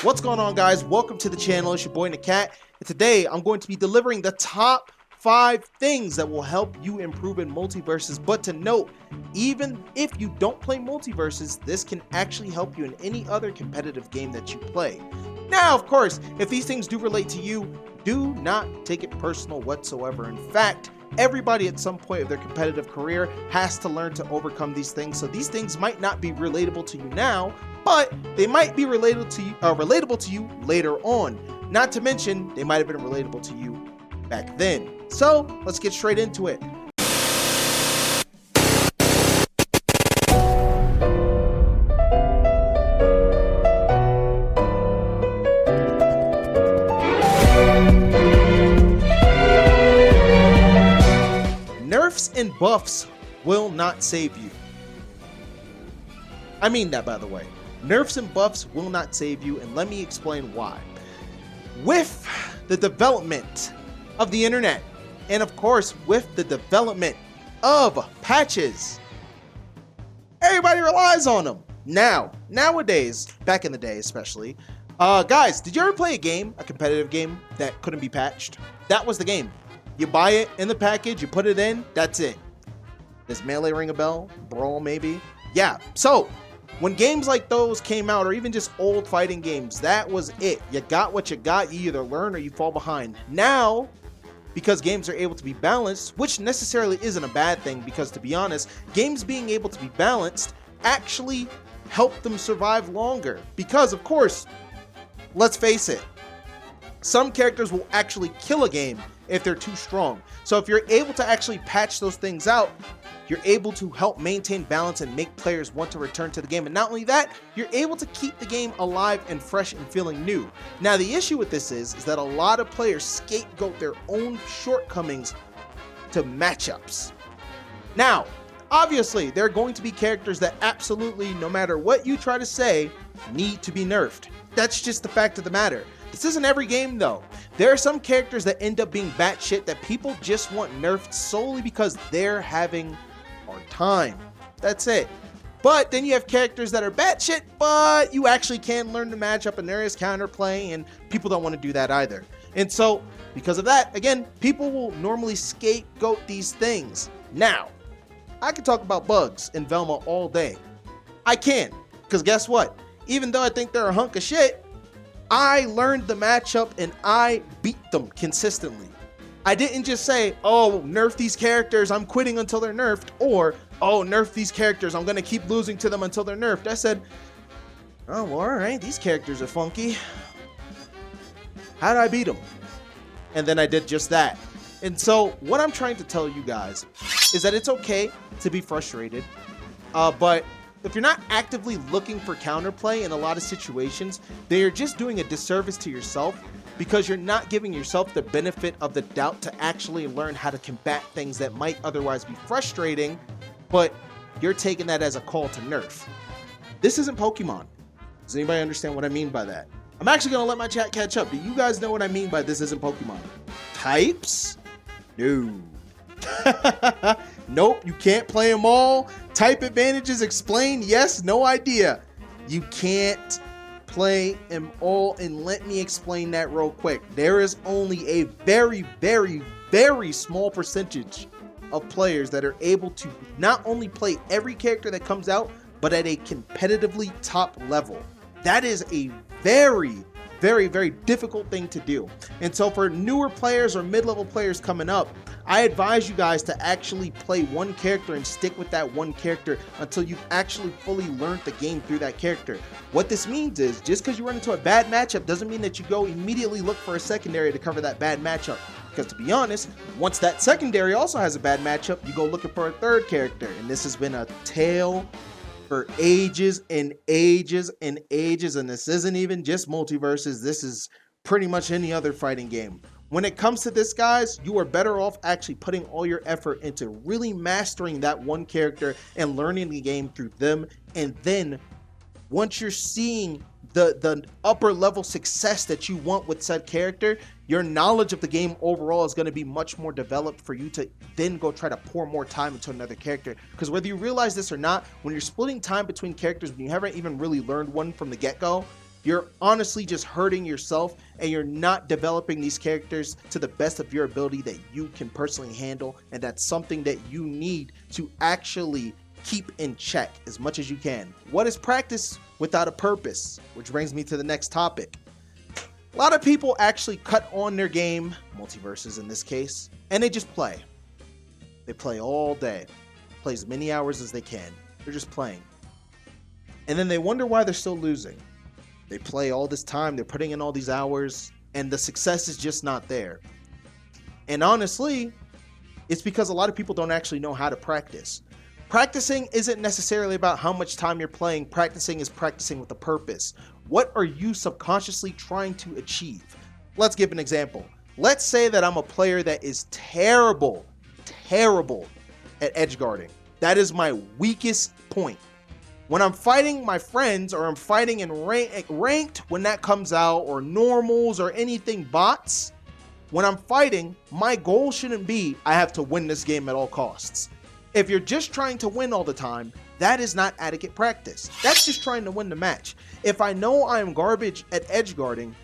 What's going on, guys? Welcome to the channel. It's your boy NAKAT, and today I'm going to be delivering the top 5 things that will help you improve in Multiversus. But to note, even if you don't play Multiversus, this can actually help you in any other competitive game that you play. Now, of course, if these things do relate to you, do not take it personal whatsoever. In fact, everybody at some point of their competitive career has to learn to overcome these things. So these things might not be relatable to you now, but they might be relatable to you later on. Not to mention, they might have been relatable to you back then. So let's get straight into it. Nerfs and buffs will not save you. I mean that, by the way. Nerfs and buffs will not save you, and let me explain why. With the development of the internet, and of course with the development of patches, everybody relies on them. Nowadays, back in the day especially, guys, did you ever play a competitive game that couldn't be patched? That was the game. You buy it in the package, you put it in, that's it. Does Melee ring a bell? Brawl maybe? Yeah, so when games like those came out, or even just old fighting games, that was it. You got what you got, you either learn or you fall behind. Now, because games are able to be balanced, which necessarily isn't a bad thing, because to be honest, games being able to be balanced actually help them survive longer. Because of course, let's face it, some characters will actually kill a game if they're too strong. So if you're able to actually patch those things out, you're able to help maintain balance and make players want to return to the game. And not only that, you're able to keep the game alive and fresh and feeling new. Now, the issue with this is that a lot of players scapegoat their own shortcomings to matchups. Now, obviously, there are going to be characters that absolutely, no matter what you try to say, need to be nerfed. That's just the fact of the matter. This isn't every game though. There are some characters that end up being batshit that people just want nerfed solely because they're having a hard time. That's it. But then you have characters that are batshit, but you actually can learn to match up and there is counterplay, and people don't want to do that either. And so, because of that, again, people will normally scapegoat these things. Now, I can talk about bugs in Velma all day. I can, because guess what? Even though I think they're a hunk of shit, I learned the matchup and I beat them consistently. I didn't just say, oh, nerf these characters, I'm quitting until they're nerfed, or, oh, nerf these characters, I'm going to keep losing to them until they're nerfed. I said, oh, well, all right, these characters are funky. How did I beat them? And then I did just that. And so what I'm trying to tell you guys is that it's okay to be frustrated, but if you're not actively looking for counterplay in a lot of situations, then you're just doing a disservice to yourself, because you're not giving yourself the benefit of the doubt to actually learn how to combat things that might otherwise be frustrating, but you're taking that as a call to nerf. This isn't Pokemon. Does anybody understand what I mean by that? I'm actually going to let my chat catch up. Do you guys know what I mean by this isn't Pokemon? Types? No. Nope, you can't play them all. Type advantages explained? Yes, no idea. You can't play them all, and let me explain that real quick. There is only a very, very, very small percentage of players that are able to not only play every character that comes out, but at a competitively top level. That is a very, very, very difficult thing to do. And so for newer players or mid-level players coming up, I advise you guys to actually play one character and stick with that one character until you've actually fully learned the game through that character. What this means is, just because you run into a bad matchup doesn't mean that you go immediately look for a secondary to cover that bad matchup. Because to be honest, once that secondary also has a bad matchup, you go looking for a third character. And this has been a tale for ages and ages and ages, and this isn't even just Multiversus. This is pretty much any other fighting game. When it comes to this, guys, you are better off actually putting all your effort into really mastering that one character and learning the game through them. And then once you're seeing the upper level success that you want with said character, your knowledge of the game overall is going to be much more developed for you to then go try to pour more time into another character. Because whether you realize this or not, when you're splitting time between characters when you haven't even really learned one from the get-go, you're honestly just hurting yourself, and you're not developing these characters to the best of your ability that you can personally handle. And that's something that you need to actually keep in check as much as you can. What is practice without a purpose? Which brings me to the next topic. A lot of people actually cut on their game, Multiversus in this case, and they just play. They play all day, play as many hours as they can. They're just playing. And then they wonder why they're still losing. They play all this time, they're putting in all these hours, and the success is just not there. And honestly, it's because a lot of people don't actually know how to practice. Practicing isn't necessarily about how much time you're playing. Practicing is practicing with a purpose. What are you subconsciously trying to achieve? Let's give an example. Let's say that I'm a player that is terrible at edge guarding. That is my weakest point. When I'm fighting my friends, or I'm fighting in ranked when that comes out, or normals, or anything bots, when I'm fighting, my goal shouldn't be I have to win this game at all costs. If you're just trying to win all the time, that is not adequate practice. That's just trying to win the match. If I know I am garbage at edge guarding,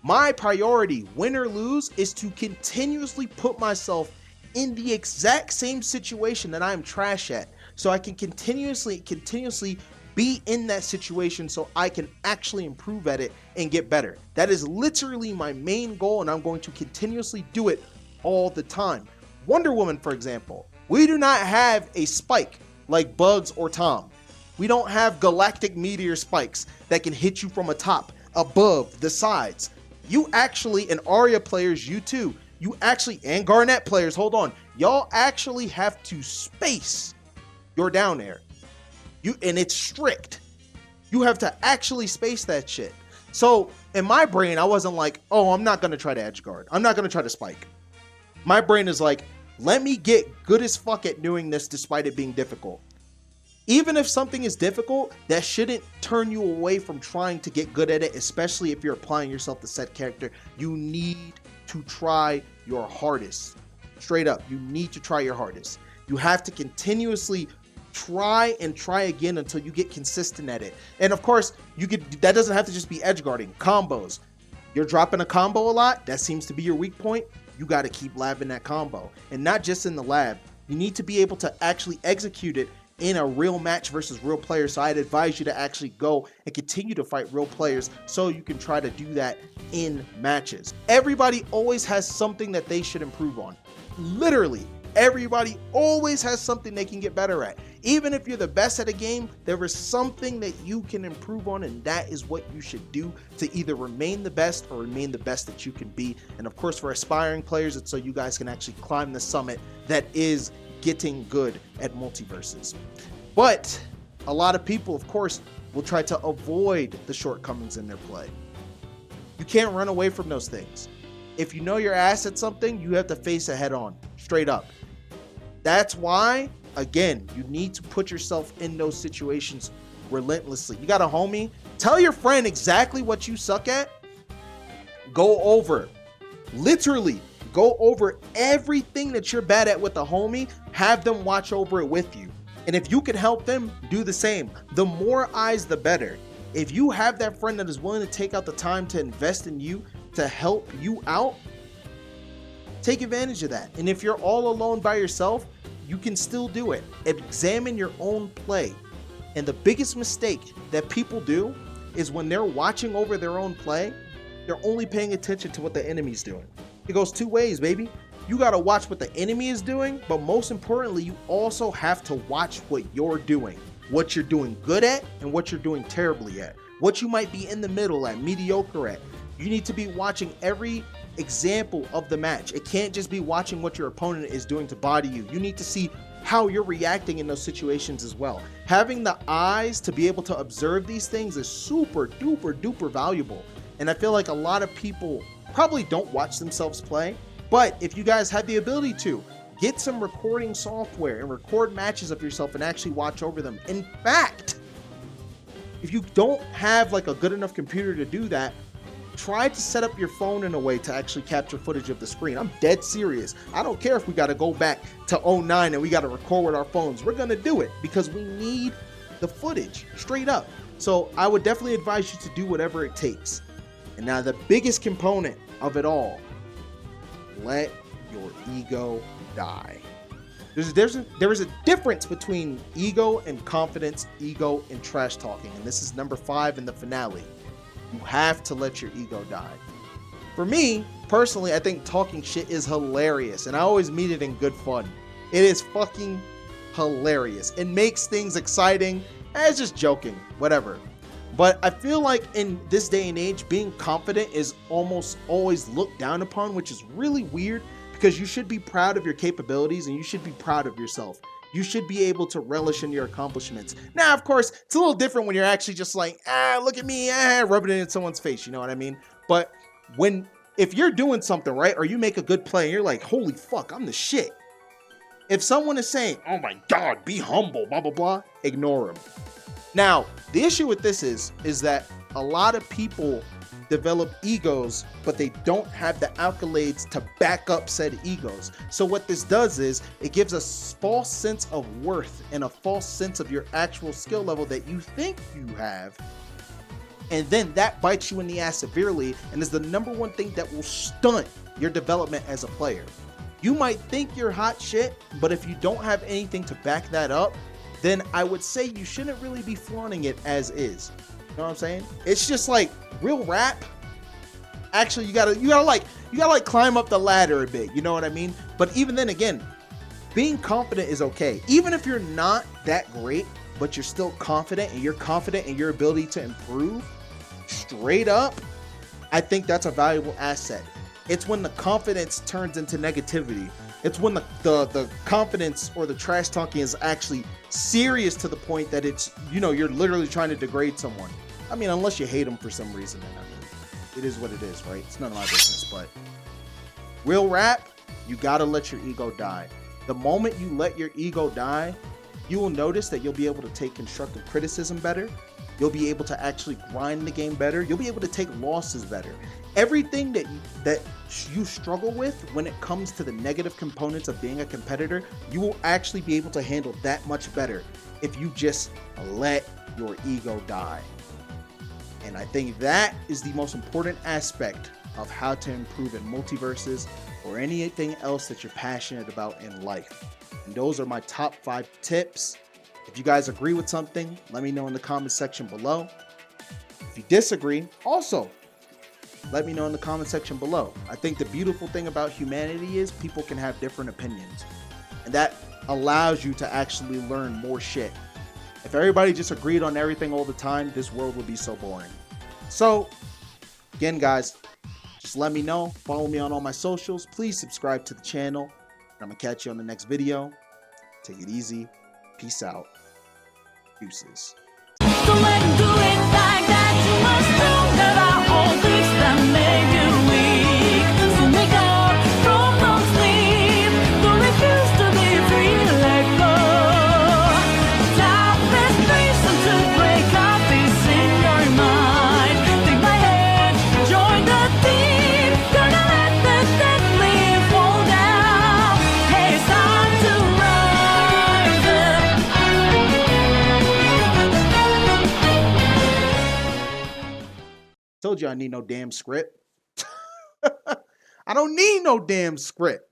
my priority, win or lose, is to continuously put myself in the exact same situation that I am trash at, so I can continuously be in that situation so I can actually improve at it and get better. That is literally my main goal, and I'm going to continuously do it all the time. Wonder Woman, for example. We do not have a spike like Bugs or Tom. We don't have galactic meteor spikes that can hit you from atop, above, the sides. You actually, and Arya players, you too, you actually, and Garnet players, hold on, y'all actually have to space your down air. And it's strict. You have to actually space that shit. So in my brain, I wasn't like, oh, I'm not gonna try to edge guard. I'm not gonna try to spike. My brain is like, let me get good as fuck at doing this despite it being difficult. Even if something is difficult, that shouldn't turn you away from trying to get good at it, especially if you're applying yourself to set character. You need to try your hardest. Straight up, you need to try your hardest. You have to continuously try and try again until you get consistent at it. And of course, that doesn't have to just be edge guarding. Combos. You're dropping a combo a lot, that seems to be your weak point. You got to keep labbing that combo, and not just in the lab. You need to be able to actually execute it in a real match versus real players. So I'd advise you to actually go and continue to fight real players so you can try to do that in matches. Everybody always has something that they should improve on. Literally, everybody always has something they can get better at. Even if you're the best at a game, there is something that you can improve on, and that is what you should do to either remain the best or remain the best that you can be. And of course, for aspiring players, it's so you guys can actually climb the summit that is getting good at Multiversus. But a lot of people, of course, will try to avoid the shortcomings in their play. You can't run away from those things. If you know your ass at something, you have to face it head on, straight up. That's why, again, you need to put yourself in those situations relentlessly. You got a homie, tell your friend exactly what you suck at. Go over, literally go over everything that you're bad at with a homie. Have them watch over it with you. And if you can help them, do the same. The more eyes, the better. If you have that friend that is willing to take out the time to invest in you, to help you out, take advantage of that. And if you're all alone by yourself, you can still do it. Examine your own play. And the biggest mistake that people do is when they're watching over their own play, they're only paying attention to what the enemy's doing. It goes two ways, baby. You got to watch what the enemy is doing, but most importantly, you also have to watch what you're doing. What you're doing good at and what you're doing terribly at. What you might be in the middle at, mediocre at. You need to be watching every example of the match. It can't just be watching what your opponent is doing to body you. You need to see how you're reacting in those situations as well. Having the eyes to be able to observe these things is super duper valuable. And I feel like a lot of people probably don't watch themselves play, but if you guys have the ability to, get some recording software and record matches of yourself and actually watch over them. In fact, if you don't have like a good enough computer to do that, try to set up your phone in a way to actually capture footage of the screen. I'm dead serious. I don't care if we got to go back to 09 and we got to record with our phones. We're going to do it because we need the footage, straight up. So I would definitely advise you to do whatever it takes. And now the biggest component of it all, let your ego die. There is a difference between ego and confidence, ego and trash talking. And this is number 5 in the finale. You have to let your ego die. For me, personally, I think talking shit is hilarious. And I always mean it in good fun. It is fucking hilarious. It makes things exciting. It's just joking, whatever. But I feel like in this day and age, being confident is almost always looked down upon, which is really weird because you should be proud of your capabilities and you should be proud of yourself. You should be able to relish in your accomplishments. Now, of course, it's a little different when you're actually just like, look at me, rubbing it in someone's face. You know what I mean? But if you're doing something right, or you make a good play and you're like, holy fuck, I'm the shit. If someone is saying, oh my God, be humble, blah, blah, blah, ignore them. Now, the issue with this is that a lot of people develop egos, but they don't have the accolades to back up said egos. So what this does is it gives a false sense of worth and a false sense of your actual skill level that you think you have. And then that bites you in the ass severely and is the number one thing that will stunt your development as a player. You might think you're hot shit, but if you don't have anything to back that up, then I would say you shouldn't really be flaunting it as is. You know what I'm saying? It's just like real rap. Actually, you gotta climb up the ladder a bit. You know what I mean? But even then again, being confident is okay. Even if you're not that great, but you're still confident and you're confident in your ability to improve, straight up, I think that's a valuable asset. It's when the confidence turns into negativity. It's when the confidence or the trash talking is actually serious to the point that it's, you're literally trying to degrade someone. I mean, unless you hate them for some reason, then I mean, it is what it is, right? It's none of my business, but real rap, you gotta let your ego die. The moment you let your ego die, you will notice that you'll be able to take constructive criticism better. You'll be able to actually grind the game better. You'll be able to take losses better. Everything that you struggle with when it comes to the negative components of being a competitor, you will actually be able to handle that much better if you just let your ego die. And I think that is the most important aspect of how to improve in Multiversus or anything else that you're passionate about in life. And those are my top 5 tips. If you guys agree with something, let me know in the comment section below. If you disagree, also let me know in the comment section below. I think the beautiful thing about humanity is people can have different opinions, and that allows you to actually learn more shit. If everybody just agreed on everything all the time, this world would be so boring. So again, guys, just let me know. Follow me on all my socials. Please subscribe to the channel. I'm gonna catch you on the next video. Take it easy. Peace out. Deuces. So let him do it like that. You must know that I hold things that make you weak. So wake up from no sleep. Don't refuse to be free. Let go. Toughest reason to break up is in your mind. Take my hand, join the team. Gonna let the dead leaf fall down. Hey, it's time to rise up. Told you I need no damn script. I don't need no damn script.